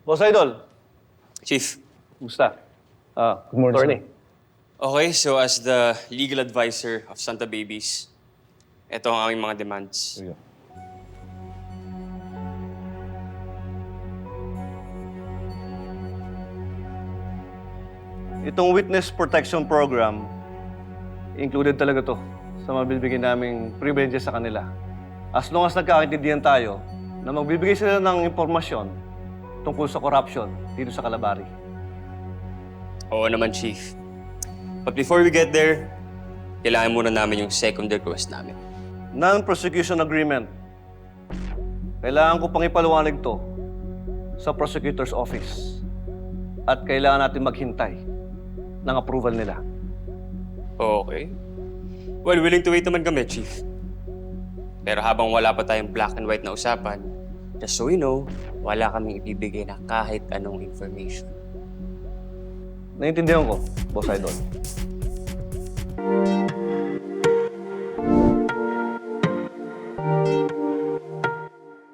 Boss Idol, Chief. kumusta? Good morning, attorney. Okay, so as the legal advisor of Santa Babies, ito ang aming mga demands. Here you go. Itong Witness Protection Program, included talaga to sa mabibigyan naming privileges sa kanila. As long as nagkakaintindihan tayo na magbibigay sila ng impormasyon tungkol sa corruption dito sa Calabari. Oo naman, Chief. But before we get there, kailangan muna namin yung second request namin. Non-prosecution agreement. Kailangan ko pang ipaliwanag to sa prosecutor's office. At kailangan natin maghintay ng approval nila. Okay. Well, willing to wait naman kami, Chief. Pero habang wala pa tayong black and white na usapan, just so you know, wala kaming ibibigay na kahit anong information. Naiintindihan ko, Boss Idol.